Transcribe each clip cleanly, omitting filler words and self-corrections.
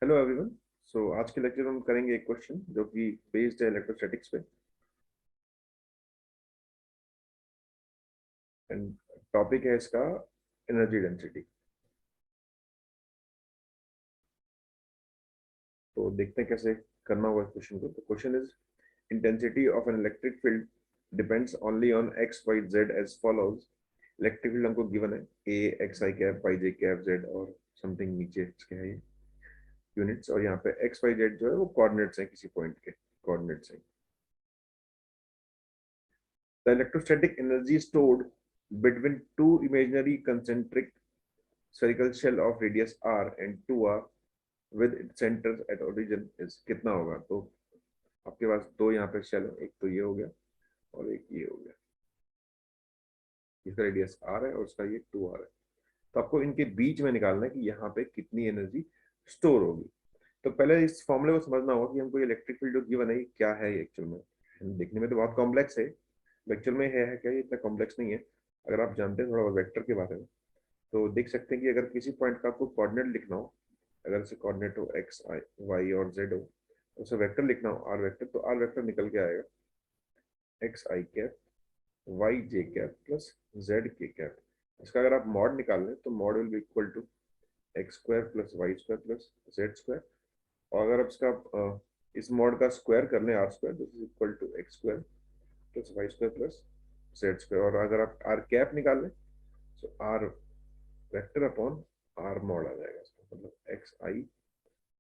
Hello everyone. आज के lecture में हम करेंगे एक क्वेश्चन जो कि बेस्ड है इलेक्ट्रोस्टैटिक्स पे। एंड टॉपिक है इसका एनर्जी डेंसिटी। तो देखते हैं कैसे करना होगा इस क्वेश्चन को। तो question is intensity of an electric field depends only on X Y Z as follows. Electric field हमको गिवन है A X I cap Y J cap Z और समथिंग नीचे इसके है ये यूनिट्स, और यहाँ पे एक्स वाई जेड जो है वो कोऑर्डिनेट्स हैं, किसी पॉइंट के कोऑर्डिनेट्स हैं। The electrostatic energy stored between two imaginary concentric spherical shell of radius r and 2r with its centers at origin is कितना होगा। तो आपके पास दो यहाँ पे शेल है, एक तो ये हो गया और एक ये हो गया। इसका रेडियस r है और उसका ये 2r है। तो आपको इनके बीच में निकालना है कि यहाँ पे कितनी एनर्जी स्टोर होगी। तो पहले इस फॉर्मूले को समझना होगा कि हमको इलेक्ट्रिक फील्ड जो गिवन है ये क्या है एक्चुअल में। देखने में तो बहुत कॉम्प्लेक्स है, एक्चुअल में है क्या, ये इतना कॉम्प्लेक्स नहीं है। अगर आप जानते हैं थोड़ा वेक्टर के बारे में तो देख सकते हैं कि अगर किसी पॉइंट का आपको कोऑर्डिनेट लिखना हो, अगर से कोऑर्डिनेट हो एक्स आई वाई और जेड हो, तो उसे वेक्टर लिखना हो आर वेक्टर, तो आर वेक्टर निकल के आएगा X I cap Y J cap plus Z K cap. इसका अगर आप मॉड निकाल लें तो mod will be equal to X square plus Y square plus Z square. और अगर आप इसका इस मॉड का स्क्वायर कर लें R square, this is equal to X square plus Y square plus Z square. और अगर आप आर कैप निकाल लें तो R vector upon R mod आ जाएगा इसका, मतलब X I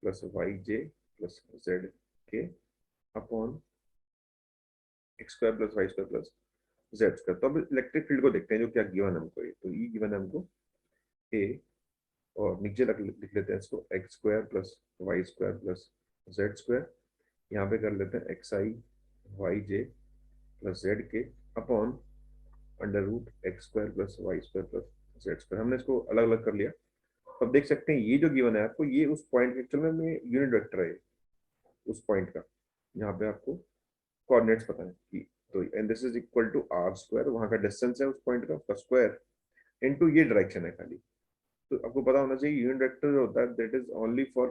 plus Y J plus Z के upon X square plus Y square plus Z square. तो अब इलेक्ट्रिक फील्ड को देखते हैं जो क्या गिवन है हमको। ये तो ई गिवन है हमको ए, और नीचे लिख लेते हैं इसको X square plus Y square plus Z square. यहाँ पे कर लेते हैं X I Y J plus Z के upon under root X square plus Y square plus Z square. हमने इसको अलग अलग कर लिया। तो अब देख सकते हैं ये जो गिवन है आपको, ये उस पॉइंट के एक्चुअल में यूनिट वेक्टर है उस पॉइंट का, यहाँ पे आपको कोऑर्डिनेट्स पता है कि तो and this is equal to R square, वहां का डिस्टेंस है उस पॉइंट का उसका स्क्वायर इनटू ये डायरेक्शन है खाली। तो आपको पता होना चाहिए यूनिट वेक्टर जो होता है that is only for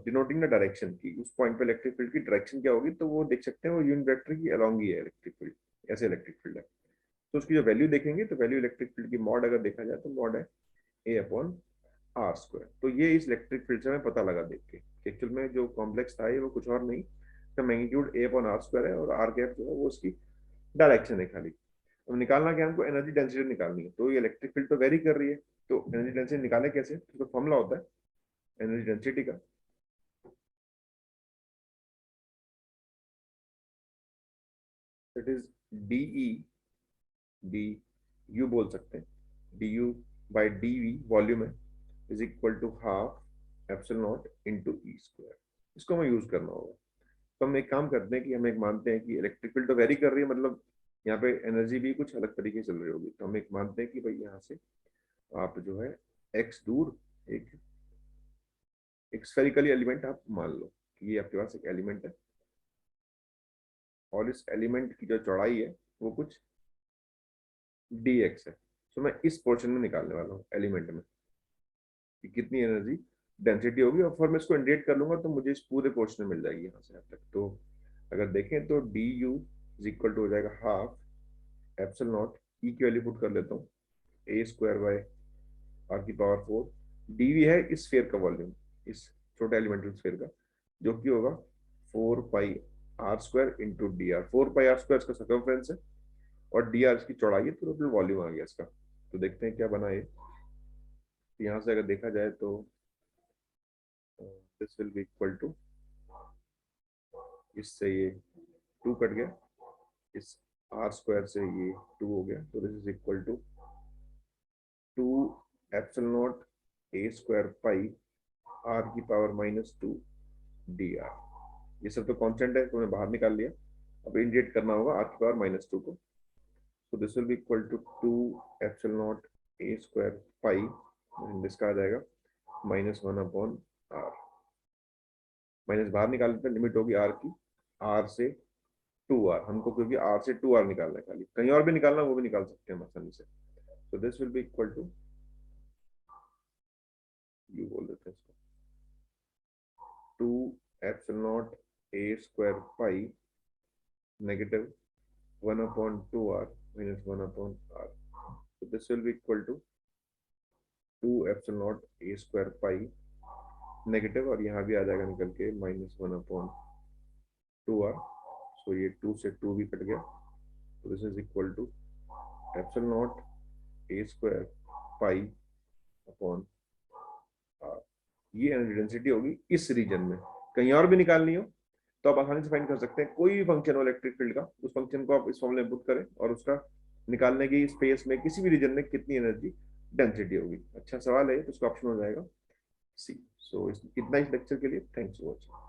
denoting the direction की उस पॉइंट पे इलेक्ट्रिक फील्ड की डायरेक्शन क्या होगी। तो वो देख सकते हैं वो यूनिट वेक्टर की अलोंग ही है इलेक्ट्रिक फील्ड, ऐसे इलेक्ट्रिक फील्ड है। तो उसकी जो वैल्यू देखेंगे तो वैल्यू इलेक्ट्रिक फील्ड की मॉड अगर देखा जाए तो मॉड है ए अपॉन आर स्क्वायर। तो ये इस इलेक्ट्रिक फील्ड से हमें पता लगा देख के एक्चुअल में जो कॉम्प्लेक्स था ये वो कुछ और नहीं, इसका magnitude A upon R square है और आर कैप जो है वो उसकी डायरेक्शन है खाली। अब निकालना क्या हमको, एनर्जी डेंसिटी निकालनी है। तो ये इलेक्ट्रिक फील्ड तो वेरी कर रही है, तो एनर्जी डेंसिटी निकाले कैसे, तो फॉर्मूला होता है एनर्जी डेंसिटी का, it is D E, D U बोल सकते हैं D U by D V volume है is equal to half epsilon naught into E square. इसको हमें यूज करना होगा। तो हम एक काम करते हैं कि हम एक मानते हैं कि इलेक्ट्रिक फील्ड तो वेरी कर रही है, मतलब यहाँ पे एनर्जी भी कुछ अलग तरीके से चल रही होगी। तो हम एक मानते हैं कि भाई यहाँ से आप जो है एक्स दूर एक एक स्फेरिकली एलिमेंट आप मान लो कि ये आपके पास एक एलिमेंट है और इस एलिमेंट की जो चौड़ाई है वो कुछ डी एक्स है। तो मैं इस पोर्शन में निकालने वाला हूँ एलिमेंट में कि कितनी एनर्जी डेंसिटी होगी, और फिर मैं इसको इंटीग्रेट कर लूंगा तो मुझे इस पूरे पोर्शन में मिल जाएगी यहाँ से यहाँ तक। तो अगर देखें तो D U is equal to हो जाएगा हाफ एप्सिलॉन नॉट, ई की वैल्यू पुट कर लेता हूँ ए स्क्वायर बाय आर की पावर 4। डीवी है इस स्फीयर का वॉल्यूम, इस छोटे एलिमेंटल स्फीयर का, जो कि होगा 4 pi R square into D R. 4 pi R square इसका सर्कमफ्रेंस है और डी आर इसकी चौड़ाई है, तो टोटल वॉल्यूम आ गया इसका। तो देखते हैं क्या बना है। यहाँ से अगर देखा जाए तो this will be equal to, इससे ये 2 कट गया, इस आर स्क्वायर से ये 2 हो गया, तो this is equal to 2 epsilon not A square pi R की पावर -2 डी आर। ये सब तो कांस्टेंट है तो मैंने बाहर निकाल लिया। अब इंटीग्रेट करना होगा आर की पावर -2 को। तो this will be equal to 2 epsilon not A square pi, इसका आ जाएगा -1 अपॉन आर। माइनस बाहर निकाल लेते हैं, लिमिट होगी आर की आर से 2 आर, हमको क्योंकि आर से 2 आर निकालना है, खाली कहीं और भी निकालना वो भी निकाल सकते हैं हम आसानी से। तो this will be equal to, U बोल देते हैं इसको, two epsilon not A square pi negative 1/2r minus 1/r. So this will be equal to 2 epsilon naught a square pi negative, और यहाँ भी आ जाएगा निकल के -1/2r. सो ये 2 से 2 भी कट गया, तो this is equal to epsilon not a square pi upon r. ये एनर्जी डेंसिटी होगी इस रीजन में. कहीं और भी निकालनी हो तो आप आसानी से फाइंड कर सकते हैं. कोई भी फंक्शन हो इलेक्ट्रिक फील्ड का, उस फंक्शन को आप इस फॉर्मूले में पुट करें और उसका निकालने की स्पेस में किसी भी रीजन में कितनी एनर्जी डेंसिटी होगी. अच्छा सवाल है, तो उसका ऑप्शन हो जाएगा सी. सो इतना इस लेक्चर के लिए थैंक्स फॉर वॉचिंग.